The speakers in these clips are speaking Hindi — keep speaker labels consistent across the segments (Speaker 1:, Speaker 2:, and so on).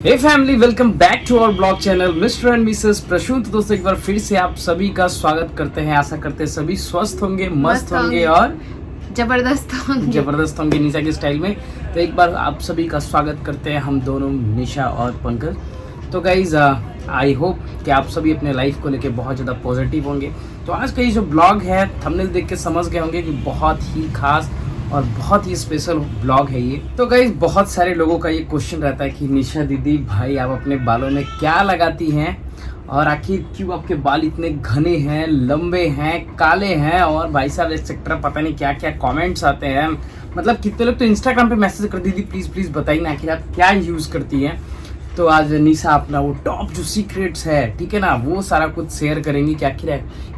Speaker 1: Hey family, welcome back to our blog channel Mr and Mrs Prasoon. तो दोस्तों, एक बार फिर से आप सभी का स्वागत करते हैं। आशा करते हैं सभी स्वस्थ होंगे, मस्त होंगे और जबरदस्त होंगे निशा के स्टाइल में। तो एक बार आप सभी का स्वागत करते हैं हम दोनों, निशा और पंकज। तो गाइज, आई होप कि आप सभी अपने लाइफ को लेके बहुत ज़्यादा पॉजिटिव होंगे। तो आज का ये जो ब्लॉग है, थंबनेल देख के समझ गए होंगे कि बहुत ही खास और बहुत ही स्पेशल ब्लॉग है ये। तो गाइज, बहुत सारे लोगों का ये क्वेश्चन रहता है कि निशा दीदी भाई, आप अपने बालों में क्या लगाती हैं और आखिर क्यों आपके बाल इतने घने हैं, लंबे हैं, काले हैं और भाई साहब एक्सेट्रा, पता नहीं क्या क्या कमेंट्स आते हैं। मतलब कितने लोग तो इंस्टाग्राम पे मैसेज कर, दीदी प्लीज़ बताइए ना आखिर आप क्या यूज़ करती हैं। तो आज निशा अपना वो टॉप जो सीक्रेट्स है, ठीक है ना, वो सारा कुछ शेयर करेंगी कि आखिर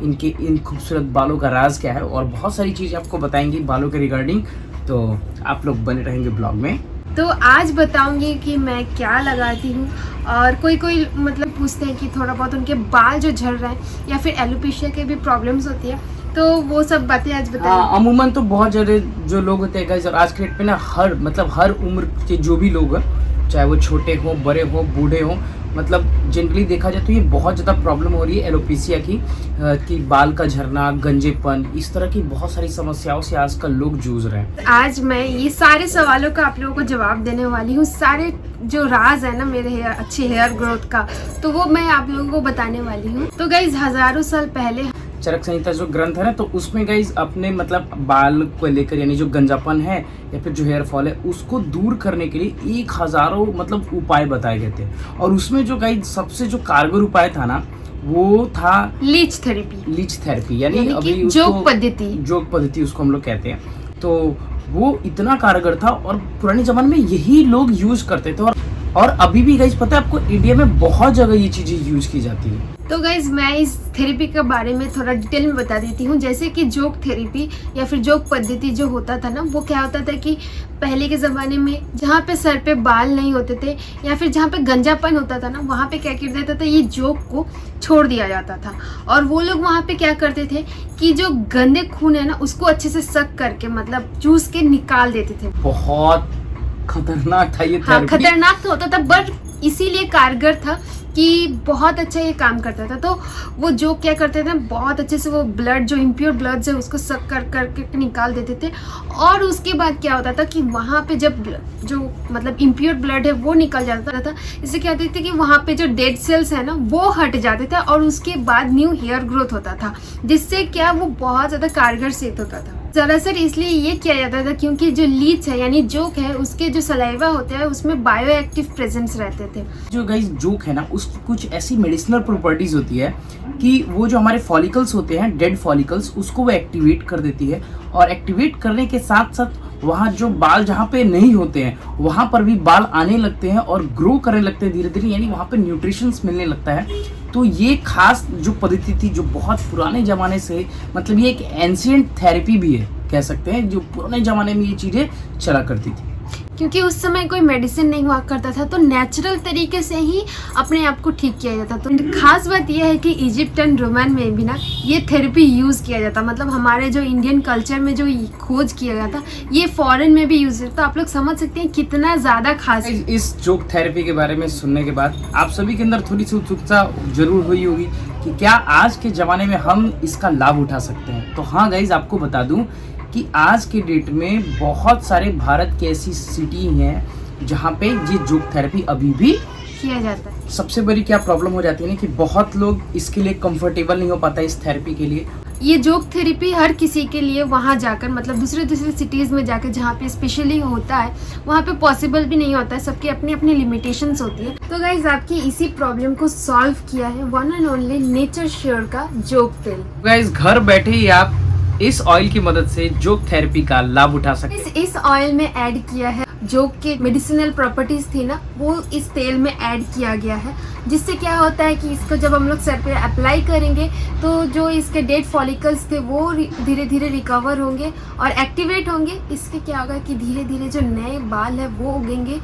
Speaker 1: इनके इन खूबसूरत बालों का राज क्या है और बहुत सारी चीज़ें आपको बताएंगी बालों के रिगार्डिंग। तो आप लोग बने रहेंगे ब्लॉग में।
Speaker 2: तो आज बताऊंगी कि मैं क्या लगाती हूँ। और कोई मतलब पूछते हैं कि थोड़ा बहुत उनके बाल जो झड़ रहे हैं या फिर एलोपेशिया के भी प्रॉब्लम्स होती है, तो वो सब बातें आज बताएंगे।
Speaker 1: अमूमन तो बहुत ज़्यादा जो लोग होते हैं गाइस, और आज के डेट पे ना हर उम्र के जो भी लोग हैं, चाहे वो छोटे हो, बड़े हो, बूढ़े हो, मतलब जनरली देखा जाए तो ये बहुत ज़्यादा प्रॉब्लम हो रही है एलोपेशिया की बाल का झरना, गंजेपन, इस तरह की बहुत सारी समस्याओं से आजकल लोग जूझ रहे हैं।
Speaker 2: आज मैं ये सारे सवालों का आप लोगों को जवाब देने वाली हूँ। सारे जो राज है ना मेरे अच्छे हेयर ग्रोथ का, तो वो मैं आप लोगों को बताने वाली हूँ। तो गाइज, हजारों साल पहले
Speaker 1: चरक संहिता जो ग्रंथ है ना, तो उसमें गाइज अपने मतलब बाल को लेकर, यानी जो गंजापन है या फिर जो हेयर फॉल है, उसको दूर करने के लिए 1000 मतलब उपाय बताए गए थे। और उसमें जो गाइज सबसे जो कारगर उपाय था ना, वो था लीच थेरेपी, यानी अभी
Speaker 2: जोग
Speaker 1: पद्धति उसको हम लोग कहते हैं। तो वो इतना कारगर था और पुराने जमाने में यही लोग यूज करते थे। और अभी भी गाइज पता है आपको, इंडिया में बहुत जगह ये चीजें यूज की जाती है।
Speaker 2: तो गाइज, मैं इस थेरेपी के बारे में थोड़ा डिटेल में बता देती हूँ। जैसे कि जोग थेरेपी या फिर जोग पद्धति जो होता था ना, वो क्या होता था कि पहले के ज़माने में जहाँ पे सर पे बाल नहीं होते थे या फिर जहाँ पे गंजापन होता था ना, वहाँ पे क्या किया जाता था, ये जोग को छोड़ दिया जाता था। और वो लोग वहाँ पे क्या करते थे कि जो गंदे खून है ना, उसको अच्छे से सक करके मतलब चूस के निकाल देते थे।
Speaker 1: बहुत खतरनाक था ये थेरेपी।
Speaker 2: हाँ, खतरनाक तो होता था, बट इसीलिए कारगर था कि बहुत अच्छा ये काम करता था। तो वो जो क्या करते थे, बहुत अच्छे से वो ब्लड, जो इम्प्योर ब्लड है, उसको सक करके निकाल देते थे। और उसके बाद क्या होता था कि वहाँ पे जब जो मतलब इम्प्योर ब्लड है वो निकल जाता था, इससे क्या होता था कि वहाँ पे जो डेड सेल्स है ना, वो हट जाते थे और उसके बाद न्यू हेयर ग्रोथ होता था, जिससे क्या वो बहुत ज़्यादा कारगर सिद्ध होता था। दरअसल इसलिए ये किया जाता था क्योंकि जो लीच है यानी जोक है, उसके जो सलाइवा होते हैं उसमें बायो एक्टिव प्रेजेंस रहते थे।
Speaker 1: जो गाइस जोक है ना, उसकी कुछ ऐसी मेडिसिनल प्रॉपर्टीज होती है कि वो जो हमारे फॉलिकल्स होते हैं, डेड फॉलिकल्स, उसको वो एक्टिवेट कर देती है। और एक्टिवेट करने के साथ साथ वहाँ जो बाल जहाँ पे नहीं होते हैं, वहाँ पर भी बाल आने लगते हैं और ग्रो करने लगते हैं धीरे धीरे, यानी वहाँ पे न्यूट्रिशंस मिलने लगता है। तो ये खास जो पद्धति थी, जो बहुत पुराने ज़माने से, मतलब ये एक एंशिएंट थेरेपी भी है कह सकते हैं, जो पुराने ज़माने में ये चीज़ें चला करती थी।
Speaker 2: क्योंकि उस समय कोई मेडिसिन नहीं हुआ करता था, तो नेचुरल तरीके से ही अपने आप को ठीक किया जाता। तो खास बात यह है कि इजिप्ट एंड रोमन में भी ना ये थेरेपी यूज़ किया जाता। मतलब हमारे जो इंडियन कल्चर में जो खोज किया गया था, ये फॉरेन में भी यूज़ होता। तो आप लोग समझ सकते हैं कितना ज़्यादा खास।
Speaker 1: इस जोक थेरेपी के बारे में सुनने के बाद आप सभी के अंदर थोड़ी सी उत्सुकता जरूर हुई होगी कि क्या आज के ज़माने में हम इसका लाभ उठा सकते हैं। तो हाँ गाइज, आपको बता दूँ कि आज के डेट में बहुत सारे भारत की ऐसी सिटी हैं जहाँ पे ये जोग थेरेपी अभी भी
Speaker 2: किया जाता है।
Speaker 1: सबसे बड़ी क्या प्रॉब्लम हो जाती है ना कि बहुत लोग इसके लिए कंफर्टेबल नहीं हो पाता इस थेरेपी के लिए।
Speaker 2: ये जोग थेरेपी हर किसी के लिए वहाँ जाकर, मतलब दूसरे सिटीज़ में जाकर जहाँ पे स्पेशली होता है, वहाँ पे पॉसिबल भी नहीं होता है। सबकी अपनी अपनी लिमिटेशंस होती है। तो गाइज, आपकी इसी प्रॉब्लम को सॉल्व किया है one and only nature sure का जोग तेल।
Speaker 1: गाइज, घर बैठे ही आप इस ऑयल की मदद से जोग थेरेपी का लाभ उठा सकते हैं।
Speaker 2: इस ऑयल में ऐड किया है जोग के मेडिसिनल प्रॉपर्टीज थी ना, वो इस तेल में ऐड किया गया है। जिससे क्या होता है कि इसको जब हम लोग सर पे अप्लाई करेंगे तो जो इसके डेड फॉलिकल्स थे वो धीरे धीरे रिकवर होंगे और एक्टिवेट होंगे। इससे क्या होगा कि धीरे धीरे जो नए बाल है वो उगेंगे,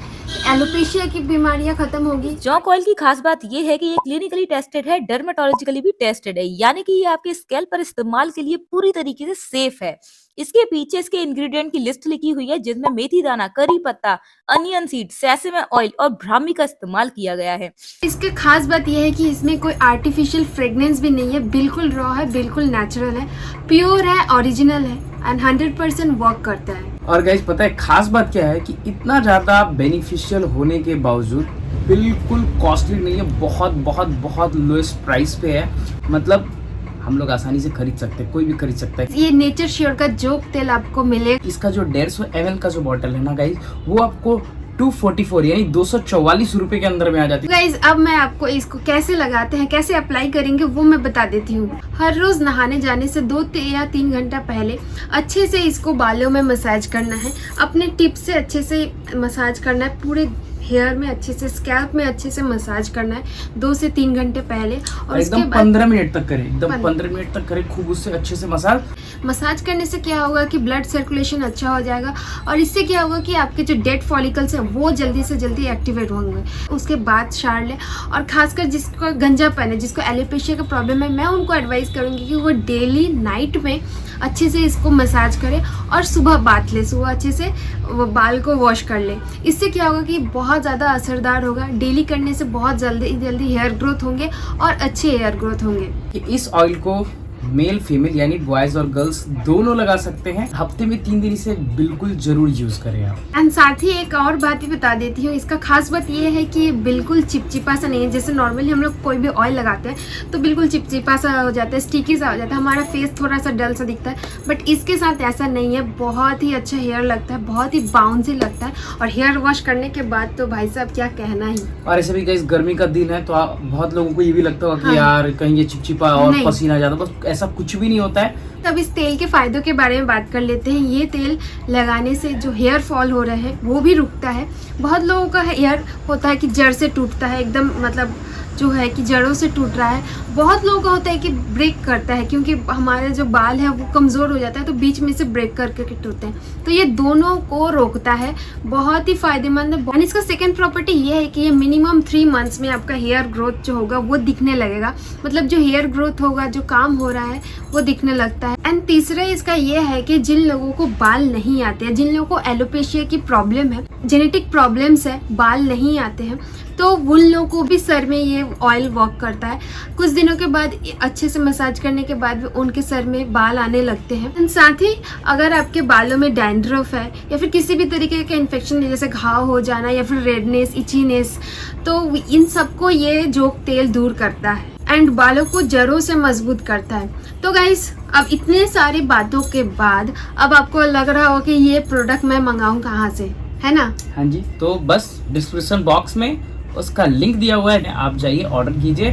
Speaker 2: एलोपेशिया की बीमारियां खत्म होगी।
Speaker 3: जॉक ऑयल की खास बात ये है कि ये क्लिनिकली टेस्टेड है, डर्मेटोलॉजिकली भी टेस्टेड है, यानी कि ये आपके स्कैल्प पर इस्तेमाल के लिए पूरी तरीके से सेफ है। इसके पीछे इसके इंग्रेडिएंट की लिस्ट लिखी हुई है, जिसमें मेथी दाना, करी पत्ता, अनियन सीड, सेसमे ऑयल और ब्राह्मी का इस्तेमाल किया गया है।
Speaker 2: इसकी खास बात यह है कि इसमें कोई आर्टिफिशियल फ्रेग्रेंस भी नहीं है, बिल्कुल रॉ है, बिल्कुल नेचुरल है, प्योर है, ओरिजिनल है एंड 100% वर्क करता है।
Speaker 1: और गाइस पता है खास बात क्या है कि इतना ज़्यादा बेनिफिशियल होने के बावजूद बिल्कुल कॉस्टली नहीं है, बहुत बहुत बहुत लोएस्ट प्राइस पे है। मतलब हम लोग आसानी से खरीद सकते हैं, कोई भी खरीद सकता है।
Speaker 2: ये नेचर श्योर का जोक तेल आपको मिलेगा।
Speaker 1: इसका जो 150 ml का जो बॉटल है ना गाइस, वो आपको 244 यानी 244 रुपए के अंदर में आ जाती है।
Speaker 2: गाइज अब मैं आपको इसको कैसे लगाते हैं, कैसे अप्लाई करेंगे वो मैं बता देती हूँ। हर रोज नहाने जाने से 2 या 3 घंटा पहले अच्छे से इसको बालों में मसाज करना है, अपने टिप से अच्छे से मसाज करना है, पूरे हेयर में अच्छे से, स्कैल्प में अच्छे से मसाज करना है 2 से 3 घंटे पहले। और
Speaker 1: एकदम 15 मिनट तक करें, एकदम 15 मिनट तक करें खूब, उससे अच्छे से
Speaker 2: मसाज करने से क्या होगा कि ब्लड सर्कुलेशन अच्छा हो जाएगा और इससे क्या होगा कि आपके जो डेड फॉलिकल्स हैं वो जल्दी से जल्दी एक्टिवेट होंगे। उसके बाद शार लें, और खासकर जिसको गंजापन है, जिसको एलोपेशिया का प्रॉब्लम है, मैं उनको एडवाइस करूँगी कि वो डेली नाइट में अच्छे से इसको मसाज करें और सुबह बात ले, सुबह अच्छे से बाल को वॉश कर ले। इससे क्या होगा कि बहुत ज़्यादा असरदार होगा। डेली करने से बहुत जल्दी जल्दी हेयर ग्रोथ होंगे और अच्छे हेयर ग्रोथ होंगे।
Speaker 1: कि इस ऑयल को मेल फीमेल यानी बॉयज और गर्ल्स दोनों लगा सकते हैं। हफ्ते में 3 दिन इसे बिल्कुल जरूर यूज करें आप।
Speaker 2: एंड साथ ही एक और बात भी बता देती हूँ, इसका खास बात ये है कि ये बिल्कुल चिपचिपा सा नहीं है। जैसे नॉर्मली हम लोग कोई भी ऑयल लगाते हैं तो बिल्कुल चिपचिपा सा हो जाता है, स्टिकी सा हो जाता है, हमारा फेस थोड़ा सा डल सा दिखता है, बट इसके साथ ऐसा नहीं है। बहुत ही अच्छा हेयर लगता है, बहुत ही बाउंसी लगता है, और हेयर वॉश करने के बाद तो भाई साहब क्या कहना ही।
Speaker 1: और ऐसे भी गाइस गर्मी का दिन है तो बहुत लोगों को ये भी लगता होगा कि यार कहीं ये चिपचिपा और पसीना ज्यादा, बस ऐसा कुछ भी नहीं होता है।
Speaker 2: तब इस तेल के फायदों के बारे में बात कर लेते हैं। ये तेल लगाने से जो हेयर फॉल हो रहा है वो भी रुकता है। बहुत लोगों का हेयर होता है कि जड़ से टूटता है, एकदम मतलब जो है कि जड़ों से टूट रहा है। बहुत लोगों का होता है कि ब्रेक करता है, क्योंकि हमारे जो बाल है वो कमज़ोर हो जाता है तो बीच में से ब्रेक करके टूटते हैं। तो ये दोनों को रोकता है, बहुत ही फायदेमंद है। एंड इसका सेकेंड प्रॉपर्टी ये है कि ये मिनिमम 3 मंथ्स में आपका हेयर ग्रोथ जो होगा वो दिखने लगेगा। मतलब जो हेयर ग्रोथ होगा, जो काम हो रहा है वो दिखने लगता है। एंड तीसरा इसका ये है कि जिन लोगों को बाल नहीं आते हैं, जिन लोगों को एलोपेशिया की प्रॉब्लम है, जेनेटिक प्रॉब्लम्स है, बाल नहीं आते हैं, तो उन लोगों को भी सर में ये ऑयल वर्क करता है। कुछ दिनों के बाद अच्छे से मसाज करने के बाद भी उनके सर में बाल आने लगते हैं। साथ ही अगर आपके बालों में डैंड्रफ है या फिर किसी भी तरीके का इन्फेक्शन है, जैसे घाव हो जाना या फिर रेडनेस, इचीनेस, तो इन सबको ये जोक तेल दूर करता है एंड बालों को जड़ों से मजबूत करता है। तो गाइस अब इतने सारी बातों के बाद अब आपको लग रहा हो कि ये प्रोडक्ट मैं मंगाऊं कहाँ से, है ना?
Speaker 1: हाँ जी, तो बस डिस्क्रिप्शन बॉक्स में उसका लिंक दिया हुआ है, आप जाइए, ऑर्डर कीजिए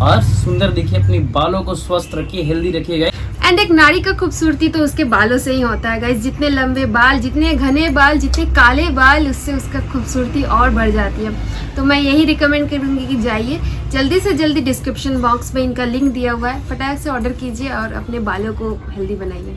Speaker 1: और सुंदर देखिए, अपने बालों को स्वस्थ रखिए, हेल्दी रखिएगा।
Speaker 2: एंड एक नारी का खूबसूरती तो उसके बालों से ही होता है गाइस। जितने लंबे बाल, जितने घने बाल, जितने काले बाल, उससे उसका खूबसूरती और बढ़ जाती है। तो मैं यही रिकमेंड करूँगी कि जाइए जल्दी से जल्दी, डिस्क्रिप्शन बॉक्स में इनका लिंक दिया हुआ है, फटाक से ऑर्डर कीजिए और अपने बालों को हेल्दी बनाइए।